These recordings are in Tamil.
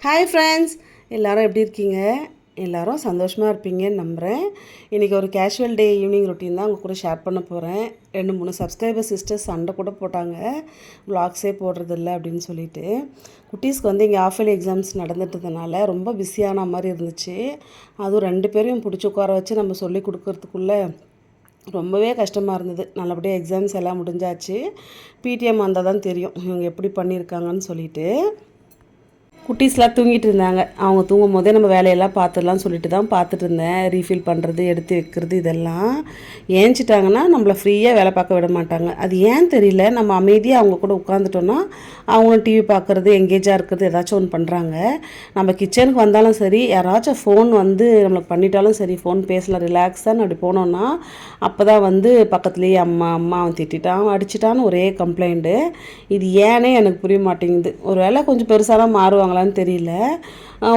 ஹாய் ஃப்ரெண்ட்ஸ், எல்லோரும் எப்படி இருக்கீங்க? எல்லோரும் சந்தோஷமாக இருப்பீங்கன்னு நம்புகிறேன். இன்றைக்கி ஒரு கேஷுவல் டே ஈவினிங் ரொட்டீன் தான் உங்கள் கூட ஷேர் பண்ண போகிறேன். 2-3 சப்ஸ்கிரைபர் சிஸ்டர்ஸ் சண்டை கூட போட்டாங்க, வ்ளாக்ஸே போடுறதில்ல அப்படின்னு சொல்லிட்டு. குட்டீஸ்க்கு வந்து இங்கே ஆஃப் இயர்லி எக்ஸாம்ஸ் நடந்துட்டதுனால ரொம்ப பிஸியான மாதிரி இருந்துச்சு. அதுவும் 2 பேரையும் பிடிச்சி உட்கார வச்சு நம்ம சொல்லி கொடுக்கறதுக்குள்ளே ரொம்பவே கஷ்டமாக இருந்தது. நல்லபடியாக எக்ஸாம்ஸ் எல்லாம் முடிஞ்சாச்சு. பிடிஎம் வந்தால் தான் தெரியும் இவங்க எப்படி பண்ணியிருக்காங்கன்னு சொல்லிட்டு. குட்டீஸ்லாம் தூங்கிட்டு இருந்தாங்க. அவங்க தூங்கும் போதே நம்ம வேலையெல்லாம் பார்த்துடலாம்னு சொல்லிட்டு தான் பார்த்துட்டு இருந்தேன். ரீஃபில் பண்ணுறது, எடுத்து வைக்கிறது இதெல்லாம். ஏஞ்சிட்டாங்கன்னா நம்மளை ஃப்ரீயாக வேலை பார்க்க விட மாட்டாங்க. அது ஏன் தெரியல. நம்ம அமைதியாக அவங்க கூட உட்காந்துட்டோன்னா அவங்களும் டிவி பார்க்குறது, எங்கேஜாக இருக்கிறது ஏதாச்சும் ஒன்று பண்ணுறாங்க. நம்ம கிச்சனுக்கு வந்தாலும் சரி, யாராச்சும் ஃபோன் வந்து நம்மளுக்கு பண்ணிட்டாலும் சரி, ஃபோன் பேசலாம் ரிலாக்ஸான்னு அப்படி போனோன்னா அப்போ தான் வந்து பக்கத்துலேயே அம்மா அவன் திட்டான் அடிச்சிட்டான்னு ஒரே கம்ப்ளைண்ட்டு. இது ஏன்னே எனக்கு புரிய மாட்டேங்குது. ஒரு வேளை கொஞ்சம் பெருசாலாம் மாறுவாங்க தெரியல.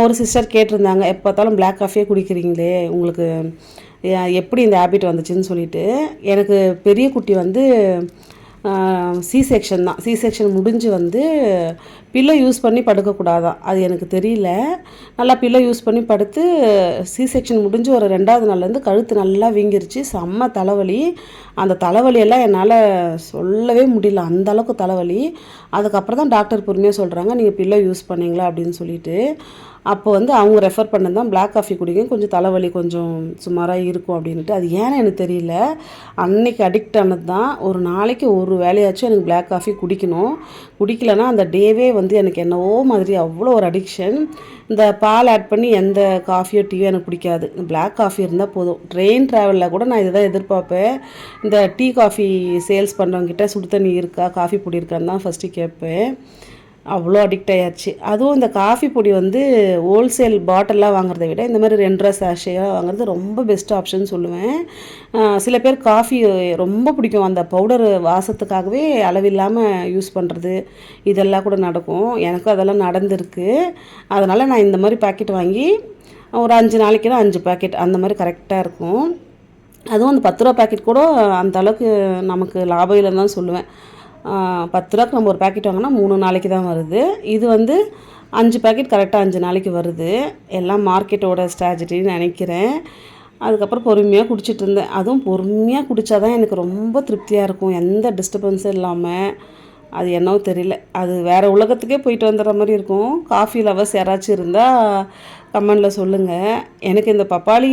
ஒரு சிஸ்டர் கேட்டிருந்தாங்க, எப்போ பார்த்தாலும் பிளாக் காஃபியே குடிக்கிறீங்களே, உங்களுக்கு எப்படி இந்த ஹேபிட் வந்துச்சுன்னு சொல்லிட்டு. எனக்கு பெரிய குட்டி வந்து சி செக்ஷன் தான். சி செக்ஷன் முடிஞ்சு வந்து பில்லை யூஸ் பண்ணி படுக்கக்கூடாதான். அது எனக்கு தெரியல. நல்லா பில்லை யூஸ் பண்ணி படுத்து சி செக்ஷன் முடிஞ்சு ஒரு 2வது நாள்லேருந்து கழுத்து நல்லா வீங்கிருச்சு. செம்ம தலைவலி. அந்த தலைவலியெல்லாம் என்னால் சொல்லவே முடியல, அந்தளவுக்கு தலைவலி. அதுக்கப்புறம் தான் டாக்டர் பொறுமையாக சொல்கிறாங்க, நீங்கள் பில்லை யூஸ் பண்ணிங்களா அப்படின்னு சொல்லிட்டு. அப்போ வந்து அவங்க ரெஃபர் பண்ணது தான் பிளாக் காஃபி குடிங்க, கொஞ்சம் தலைவலி கொஞ்சம் சுமாராக இருக்கும் அப்படின்ட்டு. அது ஏன்னு எனக்கு தெரியல. அன்னைக்கு அடிக்ட் ஆனது தான். ஒரு நாளைக்கு ஒரு வேலையாச்சும் எனக்கு பிளாக் காஃபி குடிக்கணும். குடிக்கலைன்னா அந்த டேவே வந்து எனக்கு என்னவோ மாதிரி அவ்வளோ ஒரு அடிக்ஷன். இந்த பால் ஆட் பண்ணி எந்த காஃபியோ டீயோ எனக்கு பிடிக்காது. பிளாக் காஃபி இருந்தால் போதும். ட்ரெயின் ட்ராவலில் கூட நான் இதை தான் எதிர்பார்ப்பேன். இந்த டீ காஃபி சேல்ஸ் பண்ணுறவங்ககிட்ட சுடு தண்ணி இருக்கா, காஃபி பொடி இருக்கான்னு தான் ஃபஸ்ட்டு கேட்பேன். அவ்வளோ அடிக்ட் ஆயாச்சு. அதுவும் இந்த காஃபி பொடி வந்து ஹோல்சேல் பாட்டிலாக வாங்குறத விட இந்த மாதிரி 2.5 சாஷேயாக வாங்குறது ரொம்ப பெஸ்ட் ஆப்ஷன் சொல்லுவேன். சில பேர் காஃபி ரொம்ப பிடிக்கும், அந்த பவுடர் வாசத்துக்காகவே அளவில்லாமல் யூஸ் பண்ணுறது இதெல்லாம் கூட நடக்கும். எனக்கும் அதெல்லாம் நடந்திருக்கு. அதனால் நான் இந்த மாதிரி பாக்கெட் வாங்கி ஒரு 5 நாளைக்குனா 5 பாக்கெட் அந்த மாதிரி கரெக்டாக இருக்கும். அதுவும் அந்த 10 ரூபா பாக்கெட் கூட அந்த அளவுக்கு நமக்கு லாபம் இல்லைன்னு தான் சொல்லுவேன். 10 ரூபாய்க்கு நம்ம ஒரு பாக்கெட் வாங்கினா 3 நாளைக்கு தான் வருது. இது வந்து 5 பாக்கெட் கரெக்டாக 5 நாளைக்கு வருது. எல்லாம் மார்க்கெட்டோட ஸ்ட்ராட்டஜின்னு நினைக்கிறேன். அதுக்கப்புறம் பொறுமையாக குடிச்சிட்டு இருந்தேன். அதுவும் பொறுமையாக குடித்தா தான் எனக்கு ரொம்ப திருப்தியாக இருக்கும், எந்த டிஸ்டர்பன்ஸும் இல்லாமல். அது என்னவோ தெரியல, அது வேறு உலகத்துக்கே போயிட்டு வந்துடுற மாதிரி இருக்கும். காஃபி லவர்ஸ் யாராச்சும் இருந்தால் கமெண்டில் சொல்லுங்கள். எனக்கு இந்த பப்பாளி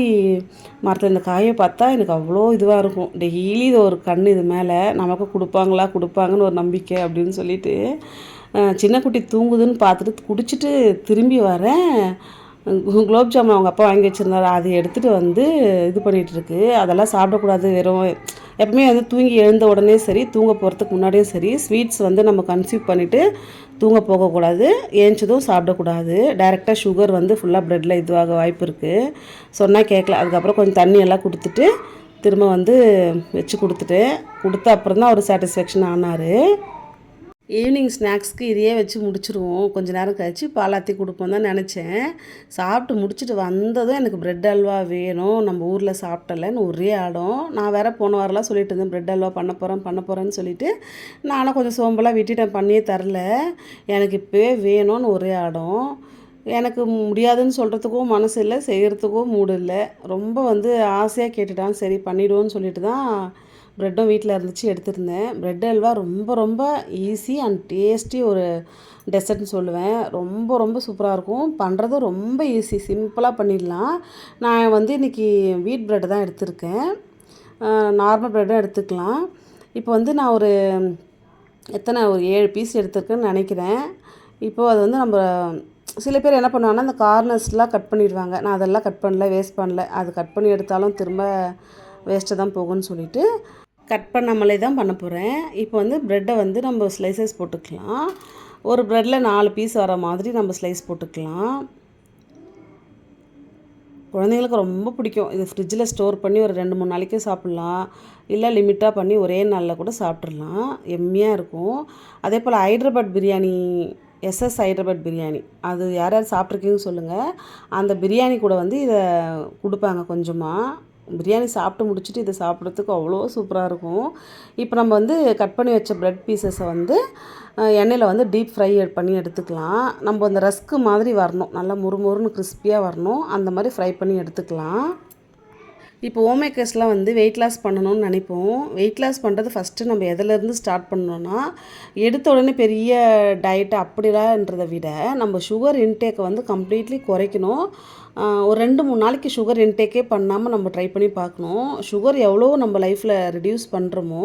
மரத்தில் இந்த காயை பார்த்தா எனக்கு அவ்வளோ இதுவாக இருக்கும். டெய்லி இது ஒரு கண் இது மேலே நமக்கு கொடுப்பாங்கன்னு ஒரு நம்பிக்கை அப்படின்னு சொல்லிட்டு. சின்ன குட்டி தூங்குதுன்னு பார்த்துட்டு குடிச்சிட்டு திரும்பி வரேன். குலோப் ஜாமுன் அவங்க அப்பா வாங்கி வச்சுருந்தாரு, அதை எடுத்துகிட்டு வந்து இது பண்ணிகிட்ருக்கு. அதெல்லாம் சாப்பிடக்கூடாது. வெறும் எப்பவுமே வந்து தூங்கி எழுந்த உடனே சரி, தூங்க போகிறதுக்கு முன்னாடியும் சரி, ஸ்வீட்ஸ் வந்து நம்ம கன்சியூம் பண்ணிவிட்டு தூங்க போகக்கூடாது. ஏஞ்சதும் சாப்பிடக்கூடாது. டைரெக்டாக சுகர் வந்து ஃபுல்லாக ப்ரெட்டில் இதுவாக வாய்ப்பு இருக்குது. சொன்னால் கேட்கல. அதுக்கப்புறம் கொஞ்சம் தண்ணி எல்லாம் கொடுத்துட்டு திரும்ப வந்து வச்சு கொடுத்த அப்புறம் தான் ஒரு சாட்டிஸ்ஃபேக்ஷன் ஆனார். ஈவினிங் ஸ்நாக்ஸ்க்கு இதையே வச்சு முடிச்சிருவோம், கொஞ்சம் நேரம் கழிச்சு பாலாத்தி கொடுப்போம் தான் நினச்சேன். சாப்பிட்டு முடிச்சுட்டு வந்ததும் எனக்கு ப்ரெட் அல்வா வேணும், நம்ம ஊரில் சாப்பிட்டலன்னு ஒரே ஆடம். நான் வேறு போன வாரம்லாம் சொல்லிட்டு இருந்தேன் ப்ரெட் அல்வா பண்ண போகிறேன்னு சொல்லிட்டு. நானும் கொஞ்சம் சோம்பலாக விட்டுட்டேன், பண்ணியே தரல. எனக்கு இப்போவே வேணும்னு ஒரே ஆடம். எனக்கு முடியாதுன்னு சொல்கிறதுக்கும் மனசு இல்லை, செய்கிறதுக்கும் மூடு இல்லை. ரொம்ப வந்து ஆசையாக கேட்டுட்டான். சரி பண்ணிவிடுவோன்னு சொல்லிட்டு தான் ப்ரெட்டும் வீட்டில் இருந்துச்சு எடுத்துருந்தேன். ப்ரெட் அல்வா ரொம்ப ரொம்ப ஈஸி அண்ட் டேஸ்டி ஒரு டெசர்ட்னு சொல்லுவேன். ரொம்ப ரொம்ப சூப்பராக இருக்கும். பண்ணுறதும் ரொம்ப ஈஸி, சிம்பிளாக பண்ணிடலாம். நான் வந்து இன்றைக்கி வீட் ப்ரெட் தான் எடுத்திருக்கேன். நார்மல் ப்ரெட்டும் எடுத்துக்கலாம். இப்போ வந்து நான் ஒரு 7 பீஸ் எடுத்திருக்கேன்னு நினைக்கிறேன். இப்போது அது வந்து நம்ம சில பேர் என்ன பண்ணுவாங்கன்னா அந்த கார்னர்ஸ்லாம் கட் பண்ணிடுவாங்க. நான் அதெல்லாம் கட் பண்ணல, வேஸ்ட் பண்ணல. அது கட் பண்ணி எடுத்தாலும் திரும்ப வேஸ்ட்டு தான் போகும்னு சொல்லிவிட்டு கட் பண்ணாமலே தான் பண்ண போகிறேன். இப்போ வந்து ப்ரெட்டை வந்து நம்ம ஸ்லைசஸ் போட்டுக்கலாம். ஒரு ப்ரெட்டில் 4 பீஸ் வர மாதிரி நம்ம ஸ்லைஸ் போட்டுக்கலாம். குழந்தைங்களுக்கு ரொம்ப பிடிக்கும். இது ஃப்ரிட்ஜில் ஸ்டோர் பண்ணி ஒரு 2-3 நாளைக்கு சாப்பிட்லாம். இல்லை லிமிட்டாக பண்ணி ஒரே நாளில் கூட சாப்பிட்றலாம். எம்மியாக இருக்கும். அதே போல் ஹைட்ராபாத் பிரியாணி, எஸ்எஸ் ஹைட்ராபாத் பிரியாணி, அது யார் யார் சாப்பிட்ருக்கீங்கன்னு சொல்லுங்கள். அந்த பிரியாணி கூட வந்து இதை கொடுப்பாங்க கொஞ்சமாக. பிரியாணி சாப்பிட்டு முடிச்சுட்டு இதை சாப்பிட்றதுக்கு அவ்வளோ சூப்பராக இருக்கும். இப்போ நம்ம வந்து கட் பண்ணி வச்ச ப்ரெட் பீசஸை வந்து எண்ணெயில் வந்து டீப் ஃப்ரை பண்ணி எடுத்துக்கலாம். நம்ம அந்த ரஸ்க்கு மாதிரி வரணும், நல்லா முறுமுறுன்னு கிறிஸ்பியாக வரணும், அந்த மாதிரி ஃப்ரை பண்ணி எடுத்துக்கலாம். இப்போ ஹோம்மேக்கர்ஸ்லாம் வந்து வெயிட் லாஸ் பண்ணணும்னு நினைப்போம். வெயிட் லாஸ் பண்ணுறது ஃபஸ்ட்டு நம்ம எதுலேருந்து ஸ்டார்ட் பண்ணோன்னா, எடுத்த உடனே பெரிய டயட்டு அப்படிலான்றதை விட நம்ம சுகர் இன்டேக்கை வந்து கம்ப்ளீட்லி குறைக்கணும். ஒரு 2-3 நாளைக்கு சுகர் இன்டேக்கே பண்ணாமல் நம்ம ட்ரை பண்ணி பார்க்கணும். சுகர் எவ்வளோ நம்ம லைஃப்பில் ரெடியூஸ் பண்ணுறோமோ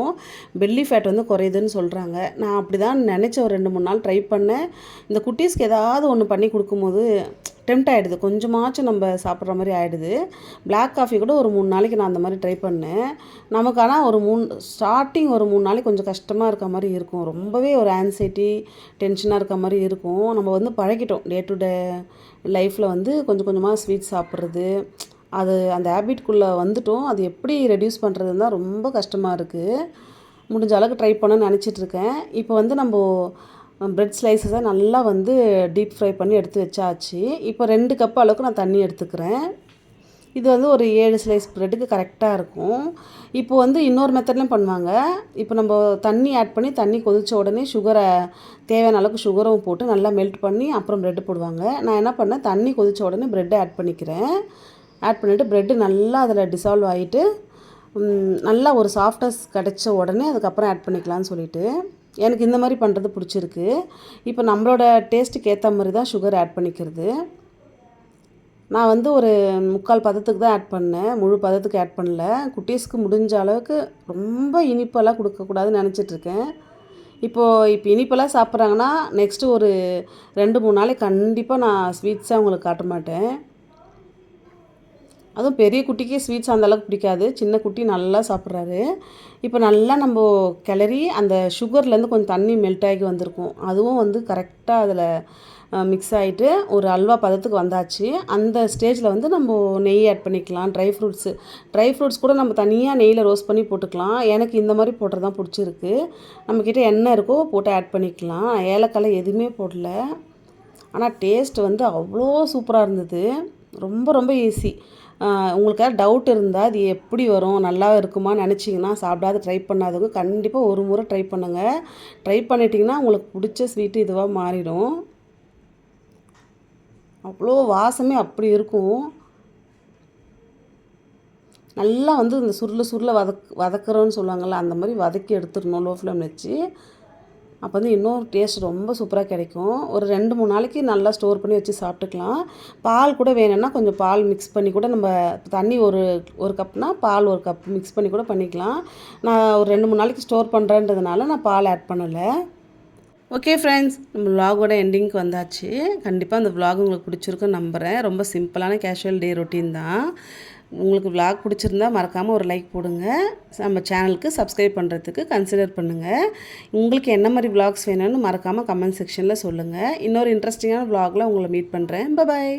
பெல்லி ஃபேட் வந்து குறையுதுன்னு சொல்கிறாங்க. நான் அப்படி தான் நினச்சேன். ஒரு 2-3 நாள் ட்ரை பண்ணேன். இந்த குட்டீஸ்க்கு ஏதாவது ஒன்று பண்ணி கொடுக்கும்போது டெம்ட் ஆகிடுது, கொஞ்சமாச்சும் நம்ம சாப்பிட்ற மாதிரி ஆகிடுது. பிளாக் காஃபி கூட ஒரு 3 நாளைக்கு நான் அந்த மாதிரி ட்ரை பண்ணேன். நமக்கு ஆனால் ஸ்டார்டிங் ஒரு 3 நாளைக்கு கொஞ்சம் கஷ்டமாக இருக்க மாதிரி இருக்கும். ரொம்பவே ஒரு ஆன்சைட்டி, டென்ஷனாக இருக்க மாதிரி இருக்கும். நம்ம வந்து பழகிட்டோம் டே டு டே லைஃப்பில் வந்து கொஞ்சம் கொஞ்சமாக ஸ்வீட் சாப்பிட்றது. அது அந்த ஹேபிட்குள்ளே வந்துட்டோம். அது எப்படி ரெடியூஸ் பண்ணுறதுன்னு தான் ரொம்ப கஷ்டமாக இருக்குது. முடிஞ்ச அளவுக்கு ட்ரை பண்ண நினச்சிட்ருக்கேன். இப்போ வந்து நம்ம ப்ரெட் ஸ்லைஸஸை நல்லா வந்து டீப் ஃப்ரை பண்ணி எடுத்து வச்சாச்சு. இப்போ 2 கப் அளவுக்கு நான் தண்ணி எடுத்துக்கிறேன். இது வந்து ஒரு 7 ஸ்லைஸ் ப்ரெட்டுக்கு கரெக்டாக இருக்கும். இப்போ வந்து இன்னொரு மெத்தட்லையும் பண்ணுவாங்க. இப்போ நம்ம தண்ணி ஆட் பண்ணி தண்ணி கொதித்த உடனே சுகரை தேவையான அளவுக்கு சுகரும் போட்டு நல்லா மெல்ட் பண்ணி அப்புறம் ப்ரெட்டு போடுவாங்க. நான் என்ன பண்ணேன், தண்ணி கொதித்த உடனே ப்ரெட்டை ஆட் பண்ணிக்கிறேன். ஆட் பண்ணிவிட்டு ப்ரெட்டு நல்லா அதில் டிசால்வ் ஆகிட்டு நல்லா ஒரு சாஃப்ட்னஸ் கிடச்ச உடனே அதுக்கப்புறம் ஆட் பண்ணிக்கலான்னு சொல்லிவிட்டு எனக்கு இந்த மாதிரி பண்ணுறது பிடிச்சிருக்கு. இப்போ நம்மளோட டேஸ்ட்டுக்கு ஏற்ற மாதிரி தான் சுகர் ஆட் பண்ணிக்கிறது. நான் வந்து ஒரு 3/4 பதத்துக்கு தான் ஆட் பண்ணேன், முழு பதத்துக்கு ஆட் பண்ணல. குட்டீஸ்க்கு முடிஞ்ச அளவுக்கு ரொம்ப இனிப்பெல்லாம் கொடுக்கக்கூடாதுன்னு நினச்சிட்ருக்கேன். இப்போ இனிப்பெல்லாம் சாப்பிட்றாங்கன்னா நெக்ஸ்ட்டு ஒரு 2-3 நாளைக்கு கண்டிப்பாக நான் ஸ்வீட்ஸே அவங்களுக்கு காட்ட மாட்டேன். அதுவும் பெரிய குட்டிக்கே ஸ்வீட்ஸ் அந்தளவுக்கு பிடிக்காது, சின்ன குட்டி நல்லா சாப்பிட்றாரு. இப்போ நல்லா நம்ம கிளறி அந்த சுகர்லேருந்து கொஞ்சம் தண்ணி மெல்ட் ஆகி வந்திருக்கும். அதுவும் வந்து கரெக்டாக அதில் மிக்ஸ் ஆகிட்டு ஒரு அல்வா பதத்துக்கு வந்தாச்சு. அந்த ஸ்டேஜில் வந்து நம்ம நெய் ஆட் பண்ணிக்கலாம். ட்ரை ஃப்ரூட்ஸ் கூட நம்ம தனியாக நெய்யில் ரோஸ்ட் பண்ணி போட்டுக்கலாம். எனக்கு இந்த மாதிரி போடுறது தான் பிடிச்சிருக்கு. நம்மக்கிட்ட என்ன இருக்கோ போட்டு ஆட் பண்ணிக்கலாம். ஏலக்காய் எதுவுமே போடல. ஆனால் டேஸ்ட் வந்து அவ்வளோ சூப்பராக இருந்தது. ரொம்ப ரொம்ப ஈஸி. உங்களுக்கு டவுட் இருந்தால் அது எப்படி வரும், நல்லா இருக்குமான்னு நினச்சிங்கன்னா, சாப்பிடாத ட்ரை பண்ணாதவங்க கண்டிப்பாக ஒரு முறை ட்ரை பண்ணுங்கள். ட்ரை பண்ணிட்டிங்கன்னா உங்களுக்கு பிடிச்ச ஸ்வீட்டு இதுவாக மாறிடும். அவ்வளோ வாசமே அப்படி இருக்கும். நல்லா வந்து இந்த சுருளை வதக்குறோன்னு சொல்லுவாங்கள்ல, அந்த மாதிரி வதக்கி எடுத்துடணும் லோ ஃப்ளேம் வச்சு. அப்போ வந்து இன்னும் டேஸ்ட் ரொம்ப சூப்பராக கிடைக்கும். ஒரு 2-3 நாளைக்கு நல்லா ஸ்டோர் பண்ணி வச்சு சாப்பிட்டுக்கலாம். பால் கூட வேணும்னா கொஞ்சம் பால் மிக்ஸ் பண்ணி கூட நம்ம தண்ணி ஒரு கப்னால் பால் 1 கப் மிக்ஸ் பண்ணி கூட பண்ணிக்கலாம். நான் ஒரு 2-3 நாளைக்கு ஸ்டோர் பண்ணுறேன்றதுனால நான் பால் ஆட் பண்ணலை. ஓகே ஃப்ரெண்ட்ஸ், நம்ம விலாகோட எண்டிங்க்கு வந்தாச்சு. கண்டிப்பாக அந்த விலாக் உங்களுக்கு பிடிச்சிருக்குன்னு நம்புகிறேன். ரொம்ப சிம்பிளான கேஷுவல் டே ரொட்டீன் தான். உங்களுக்கு விலாக் பிடிச்சிருந்தா மறக்காமல் ஒரு லைக் போடுங்க. நம்ம சேனலுக்கு சப்ஸ்கிரைப் பண்ணுறதுக்கு கன்சிடர் பண்ணுங்கள். உங்களுக்கு என்ன மாதிரி விலாக்ஸ் வேணும்னு மறக்காமல் கமெண்ட் செக்ஷனில் சொல்லுங்கள். இன்னொரு இன்ட்ரெஸ்டிங்கான விலாகில் உங்களை மீட் பண்ணுறேன். பாய்.